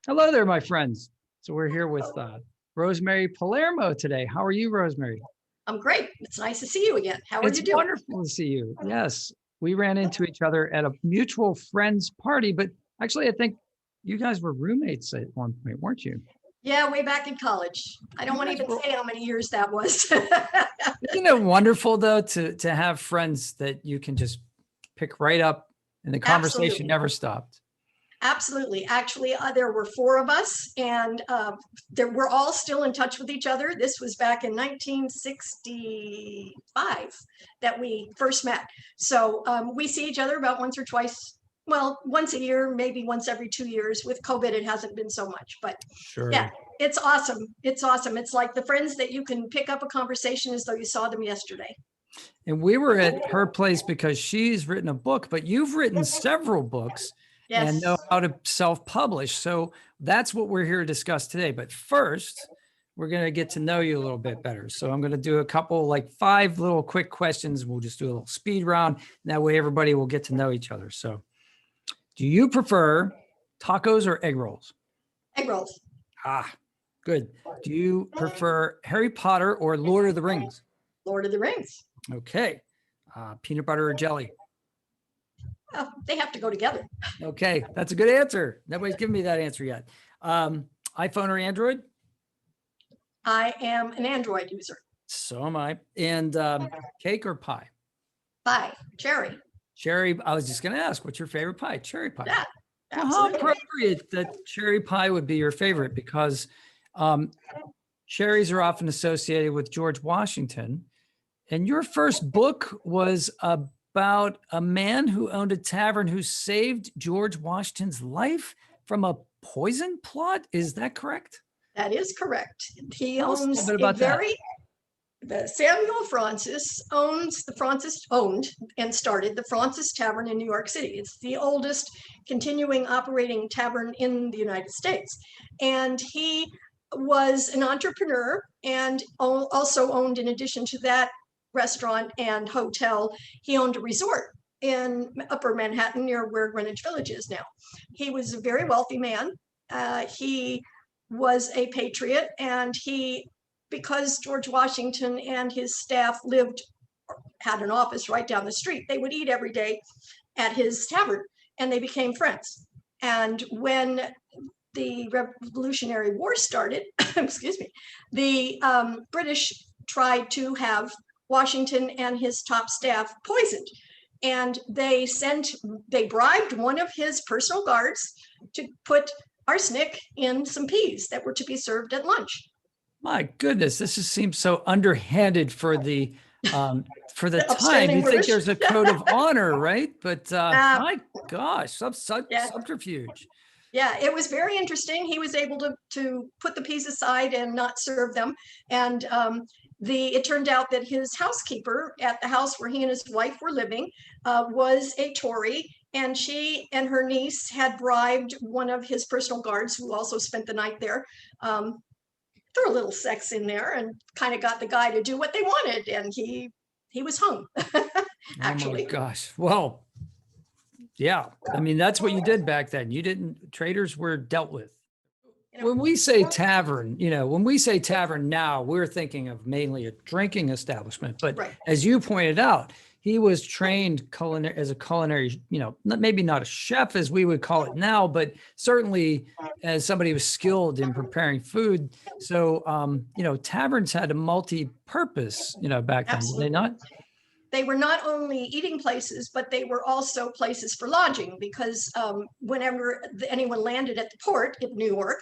Hello there, my friends. So we're here with Rosemary Palermo today. How are you, Rosemary? I'm great. It's nice to see you again. How are It's you doing? wonderful to see you. Yes, we ran into each other at a mutual friend's party, but actually, I think you guys were roommates at one point, weren't you? Yeah, way back in college. I don't You want to guys even were- say how many years that was. Isn't it wonderful though to have friends that you can just pick right up and the conversation Absolutely. never stopped? Absolutely. Actually, there were four of us, and we're all still in touch with each other. This was back in 1965 that we first met. So we see each other about once or twice. Well, once a year, maybe once every 2 years. With COVID, it hasn't been so much, but Sure. yeah, it's awesome. It's awesome. It's like the friends that you can pick up a conversation as though you saw them yesterday. And we were at her place because she's written a book, but you've written several books and Yes. know how to self-publish. So that's what we're here to discuss today. But first, we're going to get to know you a little bit better. So I'm going to do a couple, like 5 little quick questions. We'll just do a little speed round. And that way everybody will get to know each other. So do you prefer tacos or egg rolls? Egg rolls. Ah, good. Do you prefer Harry Potter or Lord of the Rings? Lord of the Rings. Okay. Peanut butter or jelly? Oh, they have to go together. Okay, that's a good answer. Nobody's given me that answer yet. iPhone or Android? I am an Android user. So am I. And cake or pie? Pie. Cherry. Cherry. I was just going to ask, what's your favorite pie? Cherry pie. Yeah, Well, how absolutely. appropriate that cherry pie would be your favorite, because cherries are often associated with George Washington. And your first book was about a man who owned a tavern who saved George Washington's life from a poison plot. Is that correct? That is correct. He Tell us a owns little bit a about that. the Samuel Fraunces owned and started the Fraunces Tavern in New York City. It's the oldest continuing operating tavern in the United States. And he was an entrepreneur and also owned, in addition to that restaurant and hotel, he owned a resort in Upper Manhattan near where Greenwich Village is now. He was a very wealthy man. He was a patriot, and because George Washington and his staff had an office right down the street, they would eat every day at his tavern, and they became friends. And when the Revolutionary War started, excuse me, the British tried to have Washington and his top staff poisoned. And they bribed one of his personal guards to put arsenic in some peas that were to be served at lunch. My goodness, this just seems so underhanded for the time. Upstanding You think British. there's a code of honor, right? But my gosh, Yeah. subterfuge. Yeah, it was very interesting. He was able to put the peas aside and not serve them. And it turned out that his housekeeper at the house where he and his wife were living was a Tory, and she and her niece had bribed one of his personal guards, who also spent the night there. Threw a little sex in there and kind of got the guy to do what they wanted, and he was hung. Actually. Oh my gosh. Well, yeah. I mean, that's what you did back then. Traitors were dealt with. When we say tavern, when we say tavern now, we're thinking of mainly a drinking establishment. But Right. as you pointed out, he was trained as a culinary, maybe not a chef as we would call it now, but certainly as somebody who was skilled in preparing food. So, taverns had a multi-purpose, back then, did they not? They were not only eating places, but they were also places for lodging, because whenever anyone landed at the port in New York,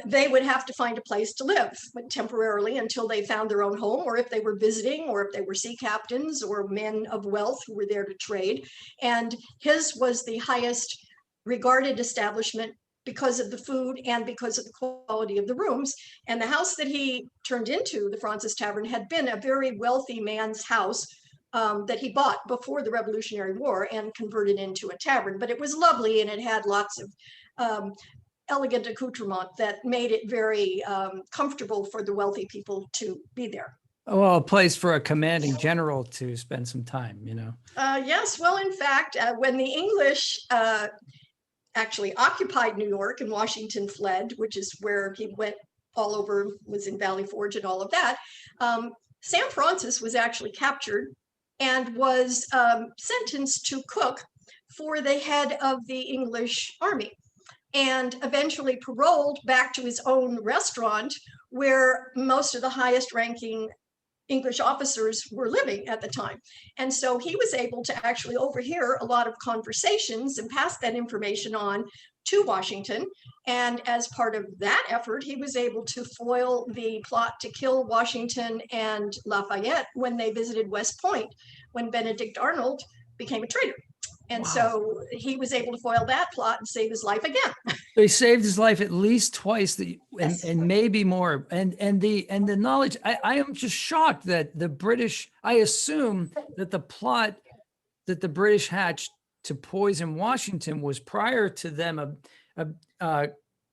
they would have to find a place to live temporarily until they found their own home, or if they were visiting, or if they were sea captains or men of wealth who were there to trade. And his was the highest regarded establishment because of the food and because of the quality of the rooms. And the house that he turned into, the Fraunces Tavern, had been a very wealthy man's house that he bought before the Revolutionary War and converted into a tavern. But it was lovely, and it had lots of elegant accoutrement that made it very comfortable for the wealthy people to be there. Well, a place for a commanding general to spend some time, Yes, well, in fact, when the English actually occupied New York and Washington fled, which is where he went all over, was in Valley Forge and all of that. Sam Fraunces was actually captured and was sentenced to cook for the head of the English army, and eventually paroled back to his own restaurant where most of the highest ranking English officers were living at the time. And so he was able to actually overhear a lot of conversations and pass that information on to Washington. And as part of that effort, he was able to foil the plot to kill Washington and Lafayette when they visited West Point, when Benedict Arnold became a traitor. And Wow. so he was able to foil that plot and save his life again. So he saved his life at least twice, Yes. and maybe more. And the knowledge, I am just shocked that the British, I assume that the plot that the British hatched to poison Washington was prior to them, I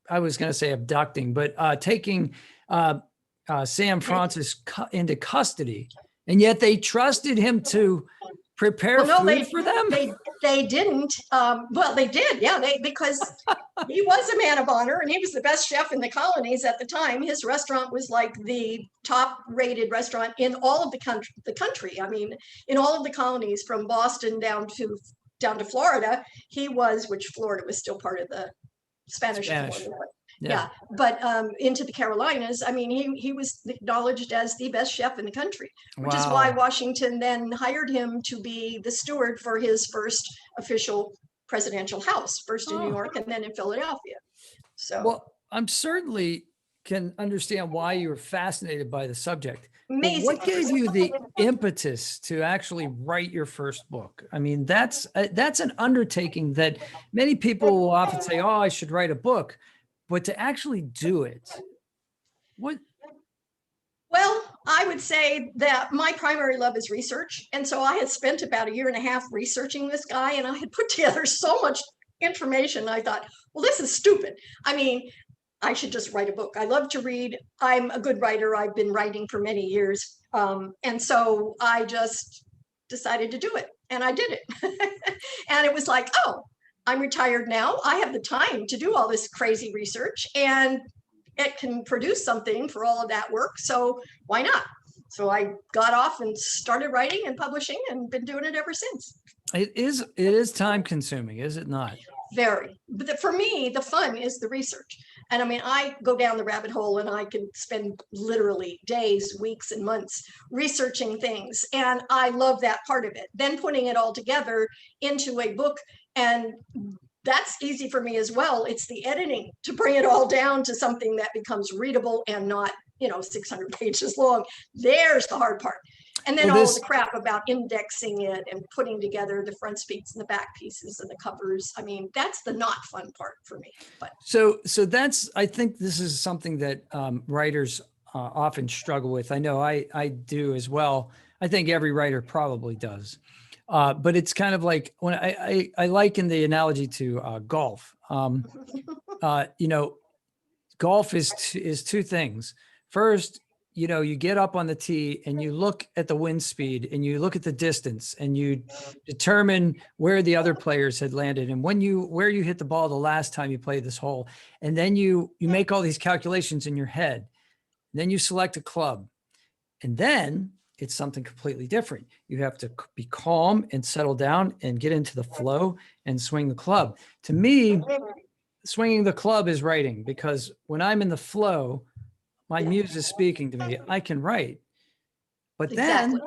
was going to say abducting, but taking Sam Fraunces into custody. And yet they trusted him to prepare food for them. They didn't. Well, they did, yeah. Because he was a man of honor, and he was the best chef in the colonies at the time. His restaurant was like the top-rated restaurant in all of the country. I mean, in all of the colonies, from Boston down to Florida, he was. Which Florida was still part of the Spanish. Florida. Yeah, but into the Carolinas, I mean, he was acknowledged as the best chef in the country, which is why Washington then hired him to be the steward for his first official presidential house, first in New York and then in Philadelphia. So, well, I'm certainly can understand why you were fascinated by the subject. But what gave you the impetus to actually write your first book? I mean, that's an undertaking that many people will often say, "Oh, I should write a book." But to actually do it, what? Well, I would say that my primary love is research. And so I had spent about 1.5 years researching this guy, and I had put together so much information. I thought, well, this is stupid. I mean, I should just write a book. I love to read. I'm a good writer. I've been writing for many years. And so I just decided to do it, and I did it. And it was like, oh, I'm retired now. I have the time to do all this crazy research, and it can produce something for all of that work. So why not? So I got off and started writing and publishing, and been doing it ever since. It is time consuming, is it not? Very. But for me, the fun is the research. And I mean, I go down the rabbit hole, and I can spend literally days, weeks, and months researching things. And I love that part of it. Then putting it all together into a book, and that's easy for me as well. It's the editing to bring it all down to something that becomes readable and not, 600 pages long. There's the hard part. And then all of the crap about indexing it and putting together the front speaks and the back pieces and the covers. I mean, that's the not fun part for me. But so that's, I think this is something that writers often struggle with. I know I do as well. I think every writer probably does. But it's kind of like when I liken the analogy to golf. Golf is two things. First, you get up on the tee and you look at the wind speed and you look at the distance and you determine where the other players had landed and where you hit the ball the last time you played this hole. And then you make all these calculations in your head. Then you select a club. And then it's something completely different. You have to be calm and settle down and get into the flow and swing the club. To me, swinging the club is writing, because when I'm in the flow, my muse is speaking to me. I can write. But then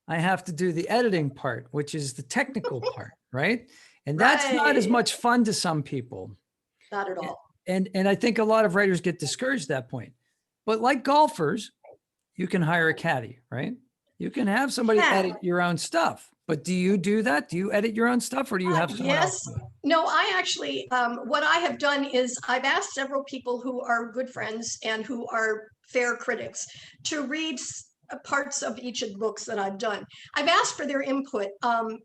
I have to do the editing part, which is the technical part, right? And that's not as much fun to some people. Not at all. And I think a lot of writers get discouraged at that point. But like golfers, you can hire a caddy, right? You can have somebody edit your own stuff. But do you do that? Do you edit your own stuff, or do you have someone else do it? No, I actually, what I have done is I've asked several people who are good friends and who are fair critics to read parts of each of the books that I've done. I've asked for their input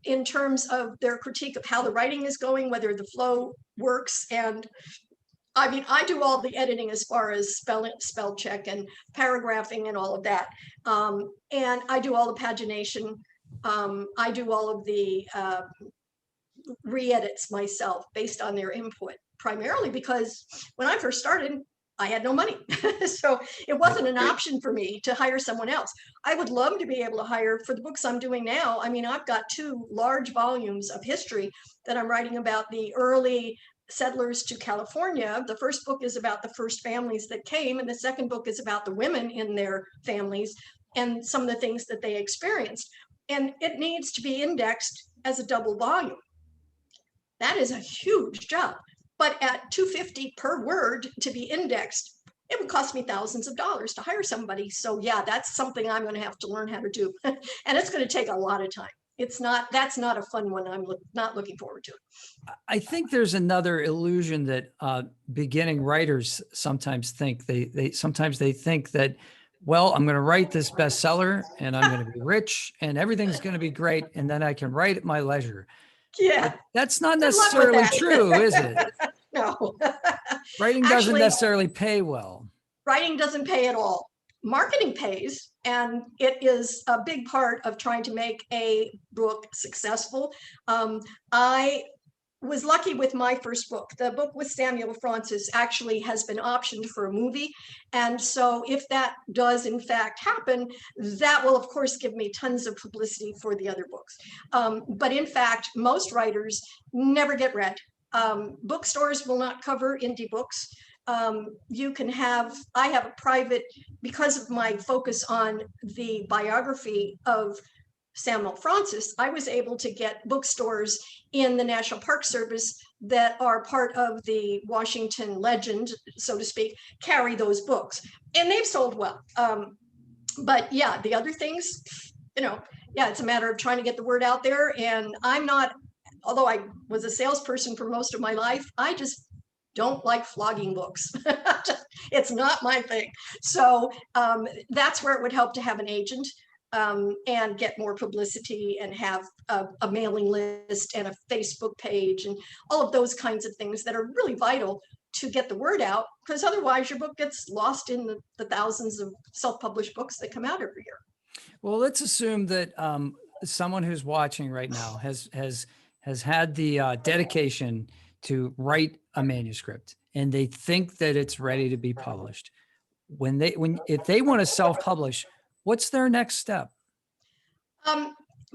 in terms of their critique of how the writing is going, whether the flow works. And I mean, I do all the editing as far as spell check and paragraphing and all of that. And I do all the pagination. I do all of the re-edits myself based on their input, primarily because when I first started, I had no money. So it wasn't an option for me to hire someone else. I would love to be able to hire for the books I'm doing now. I mean, I've got 2 large volumes of history that I'm writing about the early settlers to California. The first book is about the first families that came, and the second book is about the women in their families and some of the things that they experienced. And it needs to be indexed as a double volume. That is a huge job. But at $2.50 per word to be indexed, it would cost me thousands of dollars to hire somebody. So yeah, that's something I'm going to have to learn how to do. And it's going to take a lot of time. That's not a fun one. I'm not looking forward to it. I think there's another illusion that beginning writers sometimes think. Sometimes they think that, well, I'm going to write this bestseller and I'm going to be rich and everything's going to be great, and then I can write at my leisure. Yeah. But that's not Good luck with necessarily that. true, is it? No. Writing doesn't Actually, necessarily pay well. Writing doesn't pay at all. Marketing pays, and it is a big part of trying to make a book successful. I was lucky with my first book. The book with Samuel Fraunces actually has been optioned for a movie. And so if that does in fact happen, that will of course give me tons of publicity for the other books. But in fact, most writers never get read. Bookstores will not cover indie books. I have a private, because of my focus on the biography of Samuel Fraunces, I was able to get bookstores in the National Park Service that are part of the Washington legend, so to speak, carry those books. And they've sold well. But yeah, the other things, it's a matter of trying to get the word out there. And although I was a salesperson for most of my life, I just don't like flogging books. It's not my thing. So that's where it would help to have an agent. And get more publicity and have a mailing list and a Facebook page and all of those kinds of things that are really vital to get the word out, because otherwise your book gets lost in the thousands of self-published books that come out every year. Well, let's assume that someone who's watching right now has had the dedication to write a manuscript and they think that it's ready to be published. If they want to self-publish, what's their next step?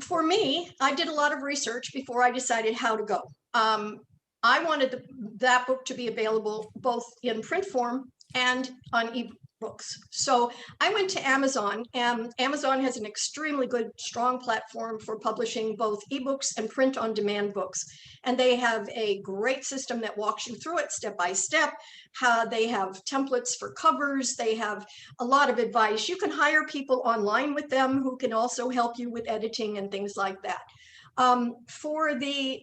For me, I did a lot of research before I decided how to go. I wanted that book to be available both in print form and on ebooks. So I went to Amazon, and Amazon has an extremely good, strong platform for publishing both ebooks and print on demand books. And they have a great system that walks you through it step by step. How they have templates for covers. They have a lot of advice. You can hire people online with them who can also help you with editing and things like that. For the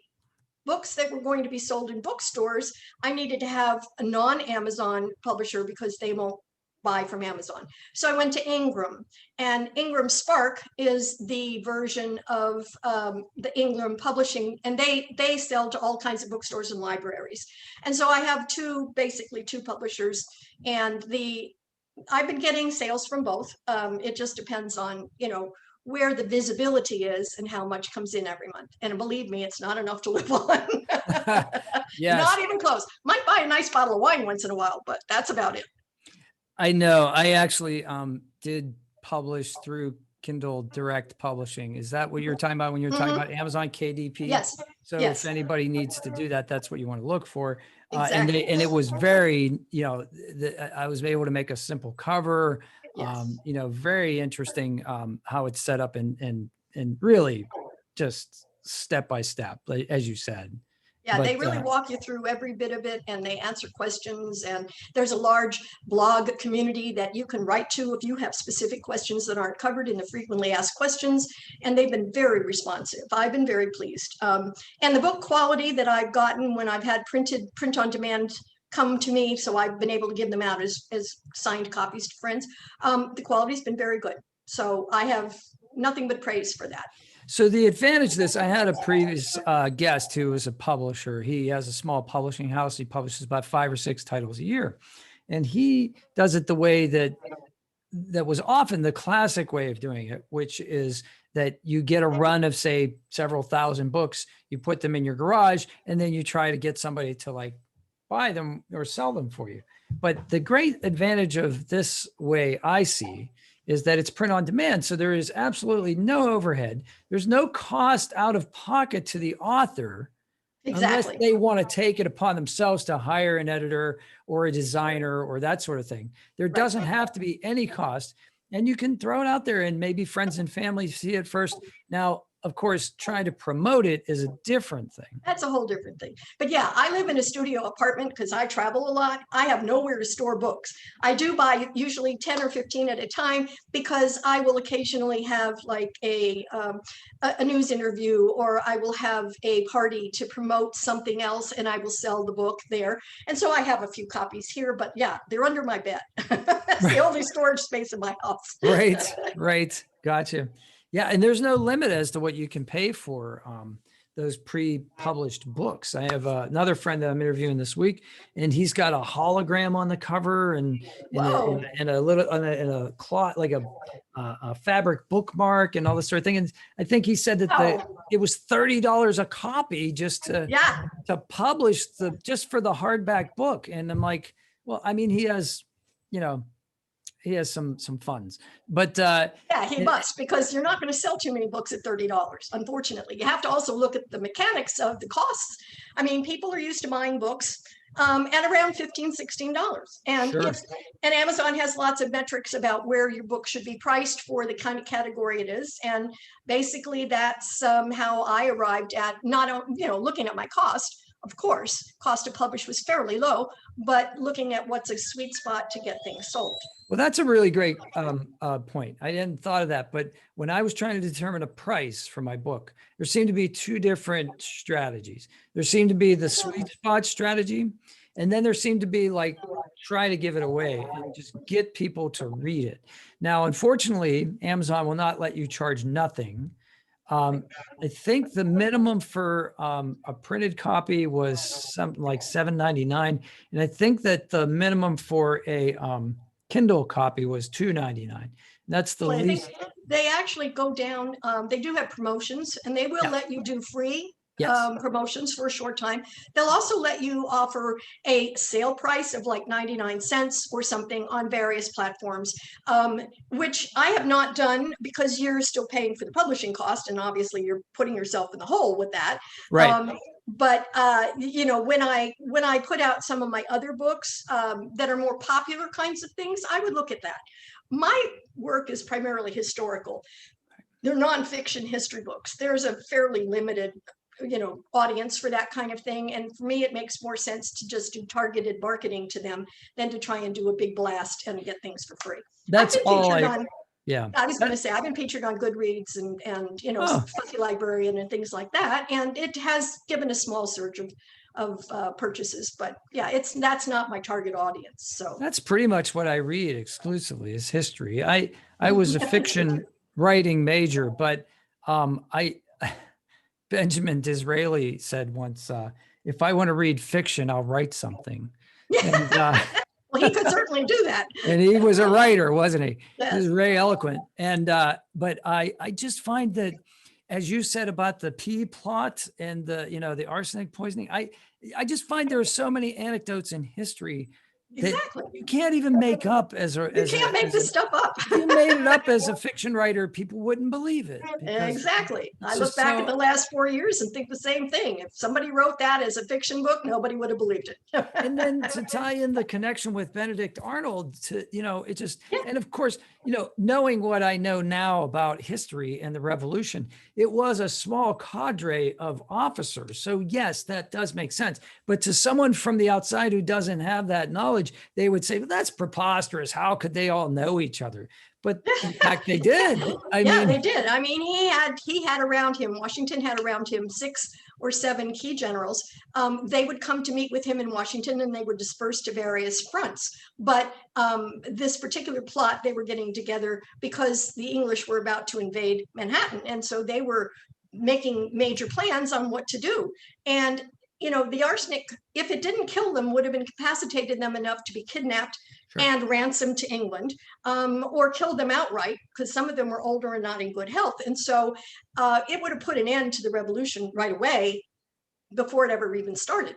books that were going to be sold in bookstores, I needed to have a non-Amazon publisher because they won't buy from Amazon. So I went to Ingram, and Ingram Spark is the version of the Ingram publishing, and they sell to all kinds of bookstores and libraries. And so I have basically two publishers, and I've been getting sales from both. It just depends on, where the visibility is and how much comes in every month. And believe me, it's not enough to live on. Yes. Not even close. Might buy a nice bottle of wine once in a while, but that's about it. I know. I actually did publish through Kindle Direct Publishing. Is that what you're talking about when you're talking about Amazon KDP? Yes. So yes. if anybody needs to do that, that's what you want to look for. Exactly. And it was very, I was able to make a simple cover. Yes. Very interesting how it's set up and really just step by step, as you said. Yeah, But they really walk you through every bit of it, and they answer questions. And there's a large blog community that you can write to if you have specific questions that aren't covered in the frequently asked questions. And they've been very responsive. I've been very pleased. And the book quality that I've gotten when I've had print on demand come to me, so I've been able to give them out as signed copies to friends. The quality's been very good. So I have nothing but praise for that. So the advantage of this, I had a previous guest who was a publisher. He has a small publishing house. He publishes about 5 or 6 titles a year. And he does it the way that was often the classic way of doing it, which is that you get a run of, say, several thousand books, you put them in your garage, and then you try to get somebody to like buy them or sell them for you. But the great advantage of this way I see is that it's print on demand. So there is absolutely no overhead. There's no cost out of pocket to the author unless Exactly. they want to take it upon themselves to hire an editor or a designer or that sort of thing. There Right. doesn't have to be any cost, and you can throw it out there and maybe friends and family see it first. Now, of course, trying to promote it is a different thing. That's a whole different thing. But yeah, I live in a studio apartment because I travel a lot. I have nowhere to store books. I do buy usually 10 or 15 at a time because I will occasionally have like a news interview, or I will have a party to promote something else and I will sell the book there. And so I have a few copies here, but yeah, they're under my bed. That's the only storage space in my house. Right. Gotcha. Yeah. And there's no limit as to what you can pay for those pre-published books. I have another friend that I'm interviewing this week, and he's got a hologram on the cover and a little in a cloth, like a fabric bookmark and all this sort of thing. And I think he said that it was $30 a copy just to publish just for the hardback book. And I'm like, well, I mean, he has some funds, but yeah, he must, because you're not going to sell too many books at $30. Unfortunately, you have to also look at the mechanics of the costs. I mean, people are used to buying books at around $15, $16. And Sure. And Amazon has lots of metrics about where your book should be priced for the kind of category it is. And basically that's how I arrived at not, looking at my cost. Of course, cost to publish was fairly low, but looking at what's a sweet spot to get things sold. Well, that's a really great point. I hadn't thought of that, but when I was trying to determine a price for my book, there seemed to be two different strategies. There seemed to be the sweet spot strategy, and then there seemed to be like try to give it away and just get people to read it. Now, unfortunately, Amazon will not let you charge nothing. I think the minimum for a printed copy was something like $7.99, and I think that the minimum for a Kindle copy was $2.99. That's the least. They actually go down. They do have promotions, and they will let you do free promotions for a short time. They'll also let you offer a sale price of like 99 cents or something on various platforms, which I have not done because you're still paying for the publishing cost, and obviously you're putting yourself in the hole with that. Right. But when I put out some of my other books that are more popular kinds of things, I would look at that. My work is primarily historical. They're nonfiction history books. There's a fairly limited audience for that kind of thing. And for me, it makes more sense to just do targeted marketing to them than to try and do a big blast and get things for free. That's all Yeah, I was going to say, I've been featured on Goodreads and Fuzzy Librarian and things like that, and it has given a small surge of purchases. But yeah, that's not my target audience. So that's pretty much what I read exclusively is history. I was a fiction writing major, but Benjamin Disraeli said once, "If I want to read fiction, I'll write something." And, well, he could certainly do that. And he was a writer, wasn't he? Yes. He was very eloquent. And but I just find that, as you said about the pea plot and the arsenic poisoning, I just find there are so many anecdotes in history that you can't even make up you can't make this stuff up. If you made it up as a fiction writer, people wouldn't believe it. Exactly. I look back at the last 4 years and think the same thing. If somebody wrote that as a fiction book, nobody would have believed it. And then to tie in the connection with Benedict Arnold to, it just, and of course, knowing what I know now about history and the revolution, it was a small cadre of officers. So yes, that does make sense. But to someone from the outside who doesn't have that knowledge, they would say, well, that's preposterous. How could they all know each other? But in fact, they did. They did. I mean, he had around him, Washington had around him 6 or 7 key generals. They would come to meet with him in Washington, and they were dispersed to various fronts. But this particular plot, they were getting together because the English were about to invade Manhattan. And so they were making major plans on what to do. And the arsenic, if it didn't kill them, would have incapacitated them enough to be kidnapped Sure. and ransomed to England, or killed them outright, because some of them were older and not in good health. And so it would have put an end to the revolution right away before it ever even started.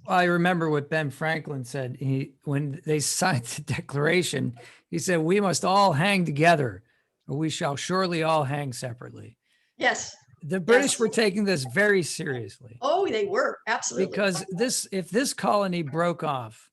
Well, I remember what Ben Franklin said. When they signed the Declaration, he said, "We must all hang together, or we shall surely all hang separately." Yes. The British Yes. were taking this very seriously. Oh, they were, absolutely. Because if this colony broke off,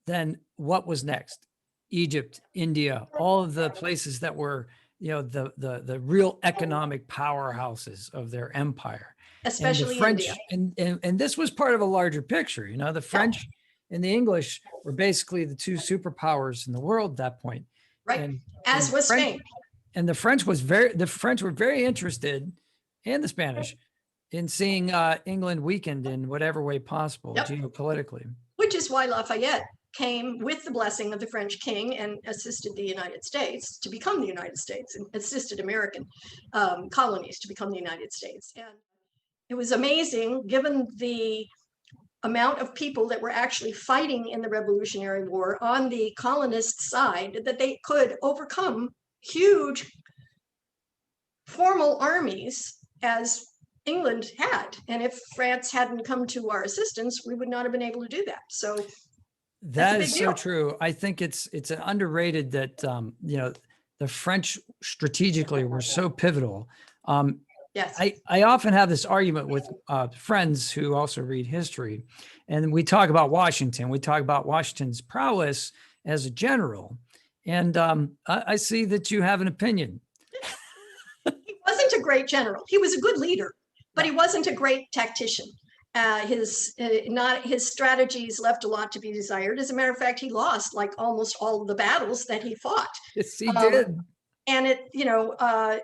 then what was next? Egypt, India, all of the places that were, the real economic powerhouses of their empire. Especially and the French, India. and this was part of a larger picture. The French and the English were basically the two superpowers in the world at that point. Right. As was Spain. And the French were very interested, and the Spanish, in seeing England weakened in whatever way possible, geopolitically. Which is why Lafayette came with the blessing of the French king and assisted the United States to become the United States, and assisted American colonies to become the United States. And it was amazing, given the amount of people that were actually fighting in the Revolutionary War on the colonist side, that they could overcome huge formal armies as England had. And if France hadn't come to our assistance, we would not have been able to do that. So that is so true. I think it's an underrated that, the French strategically were so pivotal. Yes. I often have this argument with friends who also read history, and we talk about Washington. We talk about Washington's prowess as a general. And I see that you have an opinion. He wasn't a great general. He was a good leader, but he wasn't a great tactician. His strategies left a lot to be desired. As a matter of fact, he lost like almost all of the battles that he fought. Yes, he did. And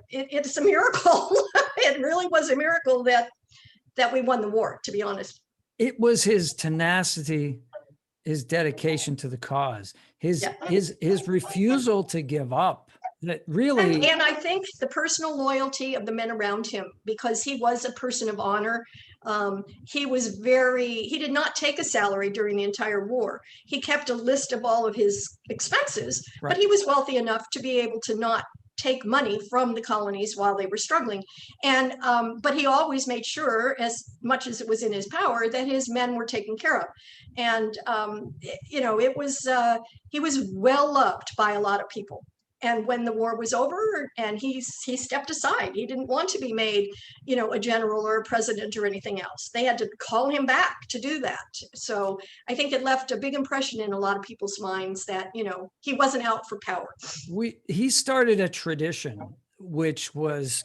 it's a miracle. It really was a miracle that we won the war, to be honest. It was his tenacity, his dedication to the cause, his refusal to give up. That really, and I think the personal loyalty of the men around him, because he was a person of honor. He did not take a salary during the entire war. He kept a list of all of his expenses, right. But he was wealthy enough to be able to not take money from the colonies while they were struggling. And but he always made sure, as much as it was in his power, that his men were taken care of. And it was he was well loved by a lot of people. And when the war was over, and he stepped aside, he didn't want to be made, a general or a president or anything else. They had to call him back to do that. So I think it left a big impression in a lot of people's minds that, he wasn't out for power. He started a tradition which was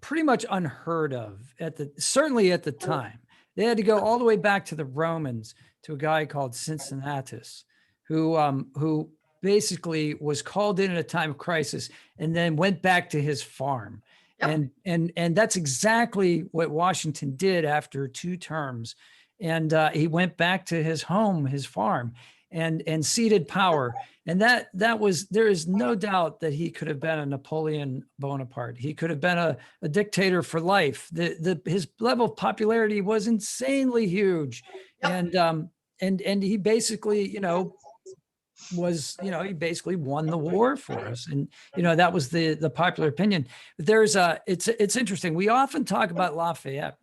pretty much unheard of certainly at the time. They had to go all the way back to the Romans, to a guy called Cincinnatus, who basically was called in at a time of crisis and then went back to his farm. Yep. And that's exactly what Washington did after 2 terms. And he went back to his home, his farm, and ceded power. And there is no doubt that he could have been a Napoleon Bonaparte. He could have been a dictator for life. His level of popularity was insanely huge. Yep. And he basically, he basically won the war for us. And, that was the popular opinion. But it's interesting. We often talk about Lafayette,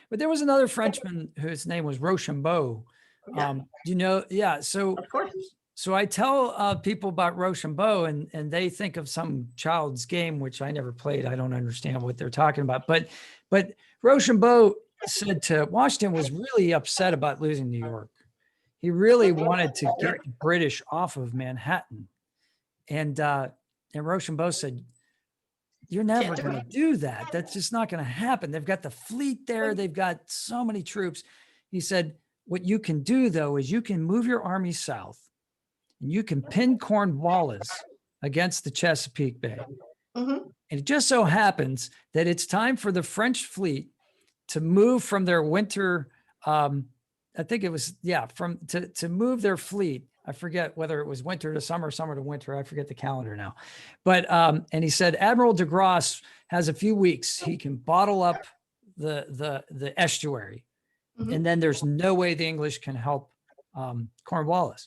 but there was another Frenchman whose name was Rochambeau. Yeah. So, of course. So I tell people about Rochambeau, and they think of some child's game, which I never played. I don't understand what they're talking about. But Rochambeau said to Washington was really upset about losing New York. He really wanted to get the British off of Manhattan. And Rochambeau said, "You're never going to do that. That's just not going to happen. They've got the fleet there. They've got so many troops." He said, "What you can do, though, is you can move your army south, and you can pin Cornwallis against the Chesapeake Bay." Mm-hmm. And it just so happens that it's time for the French fleet to move from their winter I think it was, to move their fleet. I forget whether it was winter to summer, summer to winter. I forget the calendar now. But, and he said, Admiral de Grasse has a few weeks. He can bottle up the estuary And then there's no way the English can help Cornwallis.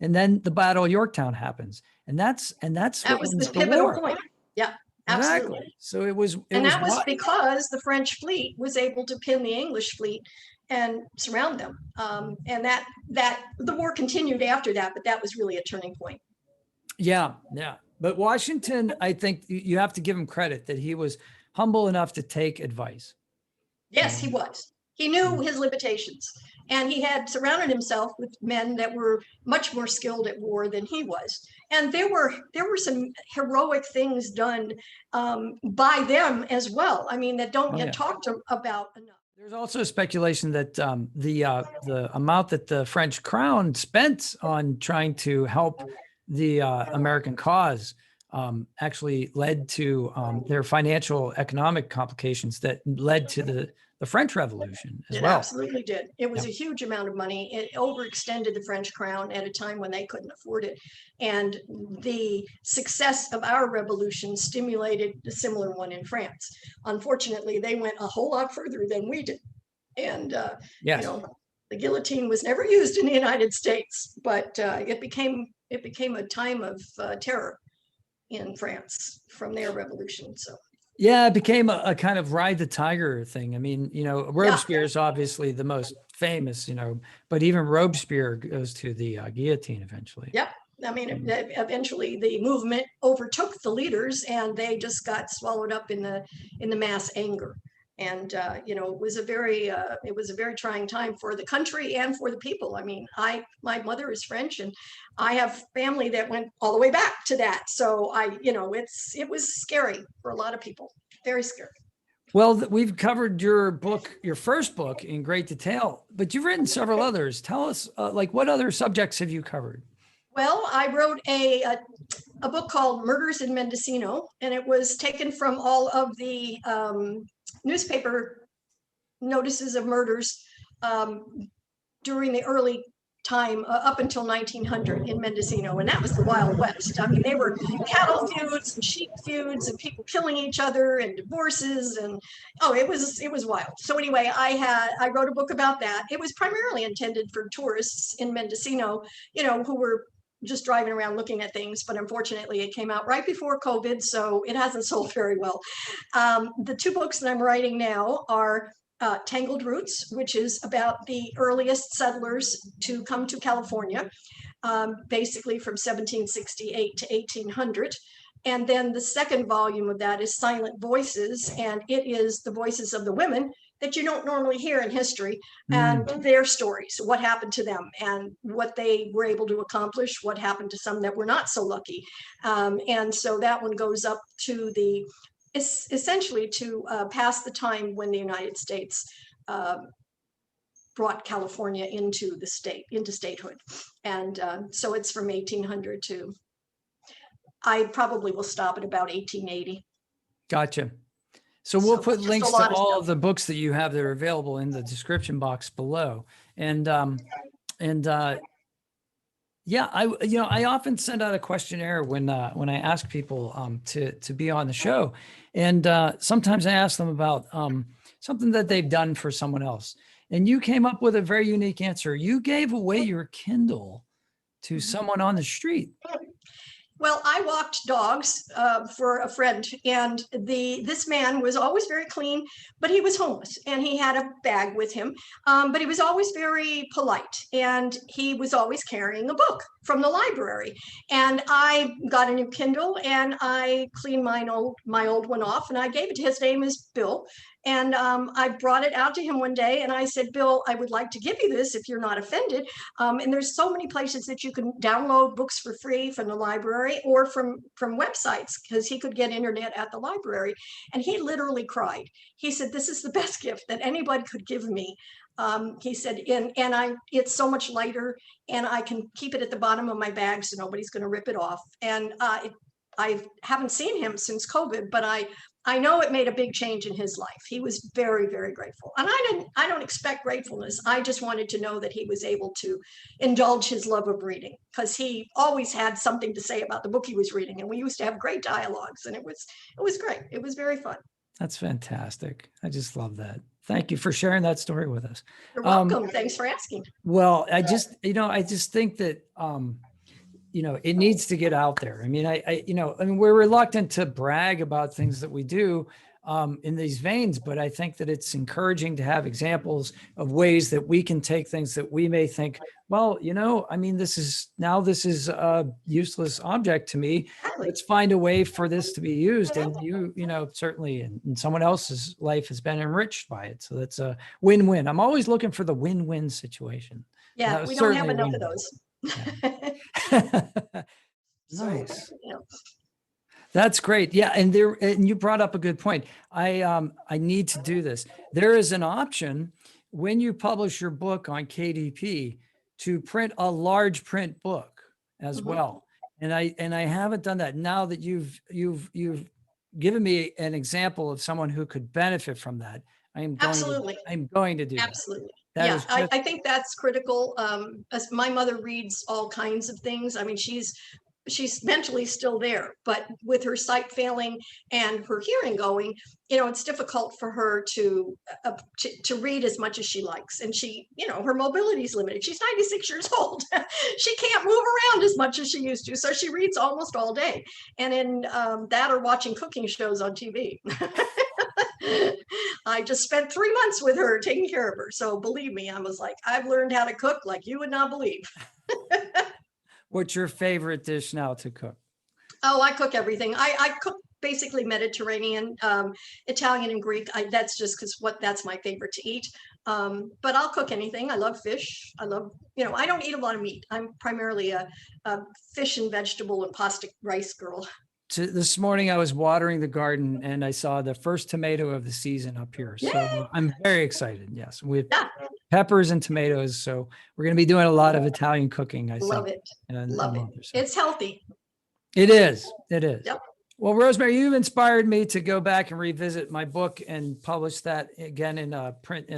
And then the Battle of Yorktown happens. And that was the pivotal point. Yeah, absolutely. Exactly. So it was because the French fleet was able to pin the English fleet and surround them. And that the war continued after that, but that was really a turning point. Yeah. But Washington, I think you have to give him credit that he was humble enough to take advice. Yes, he was. He knew his limitations, and he had surrounded himself with men that were much more skilled at war than he was. And there were some heroic things done by them as well. I mean, that don't get talked about enough. There's also speculation that the amount that the French crown spent on trying to help the American cause actually led to their financial economic complications that led to the French Revolution as well. It absolutely did. It was a huge amount of money. It overextended the French crown at a time when they couldn't afford it. And the success of our revolution stimulated a similar one in France. Unfortunately, they went a whole lot further than we did. And, you know, the guillotine was never used in the United States, but it became a time of terror in France from their revolution. So. Yeah, it became a kind of ride the tiger thing. I mean, you know, Robespierre is obviously the most famous, you know, but even Robespierre goes to the guillotine eventually. Yep. I mean, eventually the movement overtook the leaders and they just got swallowed up in the mass anger. And, you know, it was a very trying time for the country and for the people. I mean, my mother is French and I have family that went all the way back to that. So it was scary for a lot of people, very scary. Well, we've covered your first book in great detail, but you've written several others. Tell us, like, what other subjects have you covered? Well, I wrote a book called Murders in Mendocino, and it was taken from all of the newspaper notices of murders during the early time up until 1900 in Mendocino, and that was the Wild West. I mean, they were cattle feuds and sheep feuds and people killing each other and divorces, and it was wild. So anyway, I wrote a book about that. It was primarily intended for tourists in Mendocino, you know, who were just driving around looking at things, but unfortunately it came out right before COVID, so it hasn't sold very well. The two books that I'm writing now are Tangled Roots, which is about the earliest settlers to come to California, basically from 1768 to 1800. And then the second volume of that is Silent Voices, and it is the voices of the women that you don't normally hear in history and their stories, what happened to them and what they were able to accomplish, what happened to some that were not so lucky. And so that one goes up to essentially to past the time when the United States brought California into statehood. And so it's from 1800 to, I probably will stop at about 1880. Gotcha. So we'll put links to all of the books that you have that are available in the description box below. And yeah, I often send out a questionnaire when I ask people to be on the show, and sometimes I ask them about something that they've done for someone else. And you came up with a very unique answer. You gave away your Kindle to someone on the street. Well, I walked dogs for a friend, and this man was always very clean, but he was homeless, and he had a bag with him, but he was always very polite, and he was always carrying a book from the library. And I got a new Kindle, and I cleaned my old one off, and I gave it to his name is Bill. And I brought it out to him one day and I said, Bill, I would like to give you this if you're not offended. And there's so many places that you can download books for free from the library or from websites, because he could get internet at the library. And he literally cried. He said, this is the best gift that anybody could give me. He said, it's so much lighter and I can keep it at the bottom of my bag so nobody's going to rip it off. And I haven't seen him since COVID, but I know it made a big change in his life. He was very, very grateful. And I don't expect gratefulness. I just wanted to know that he was able to indulge his love of reading, because he always had something to say about the book he was reading. And we used to have great dialogues, and it was great. It was very fun. That's fantastic. I just love that. Thank you for sharing that story with us. You're welcome. Thanks for asking. Well, I just think that, it needs to get out there. I mean, we're reluctant to brag about things that we do in these veins, but I think that it's encouraging to have examples of ways that we can take things that we may think, well, this is a useless object to me. Exactly. Let's find a way for this to be used. And certainly in someone else's life has been enriched by it. So that's a win-win. I'm always looking for the win-win situation. Yeah, we don't have enough of those. Nice. Yeah. That's great. Yeah. And you brought up a good point. I need to do this. There is an option when you publish your book on KDP to print a large print book as well. And I haven't done that. Now that you've given me an example of someone who could benefit from that, I'm going to do Absolutely. that. I think that's critical. As my mother reads all kinds of things. I mean, she's mentally still there, but with her sight failing and her hearing going, it's difficult for her to read as much as she likes. And she, her mobility is limited. She's 96 years old. She can't move around as much as she used to. So she reads almost all day. And in that or watching cooking shows on TV. I just spent 3 months with her taking care of her. So believe me, I was like, I've learned how to cook like you would not believe. What's your favorite dish now to cook? Oh, I cook everything. I cook basically Mediterranean, Italian and Greek. That's just because that's my favorite to eat. But I'll cook anything. I love fish. I love, I don't eat a lot of meat. I'm primarily a fish and vegetable and pasta rice girl. This morning I was watering the garden and I saw the first tomato of the season up here. So Yay! I'm very excited. Yes. With peppers and tomatoes. So we're going to be doing a lot of Italian cooking. I love it. Love it. It's healthy. It is. It is. Yep. Well, Rosemary, you've inspired me to go back and revisit my book and publish that again in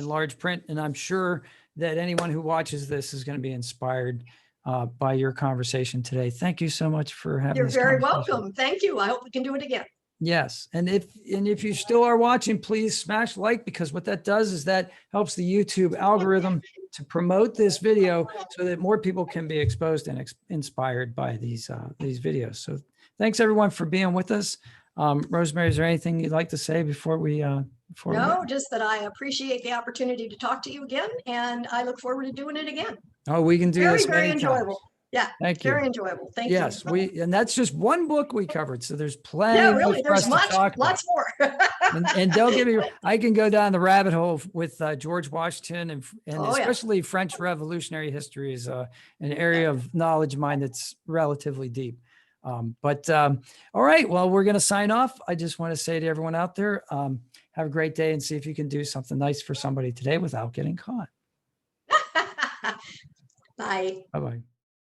large print. And I'm sure that anyone who watches this is going to be inspired by your conversation today. Thank you so much for having You're this very conversation. welcome. Thank you. I hope we can do it again. Yes. And if you still are watching, please smash like, because what that does is that helps the YouTube algorithm to promote this video so that more people can be exposed and inspired by these videos. So thanks everyone for being with us. Rosemary, is there anything you'd like to say before we just that I appreciate the opportunity to talk to you again, and I look forward to doing it again. Oh, we can do this very many enjoyable. times. Yeah, thank you. Very enjoyable. Thank you. Yes, and that's just one book we covered. So there's plenty. Yeah, really. For us There's to talk lots more. and don't get me wrong, I can go down the rabbit hole with George Washington and especially French Revolutionary history is an area of knowledge of mine that's relatively deep. All right, well, we're going to sign off. I just want to say to everyone out there, have a great day and see if you can do something nice for somebody today without getting caught. Bye. Bye-bye.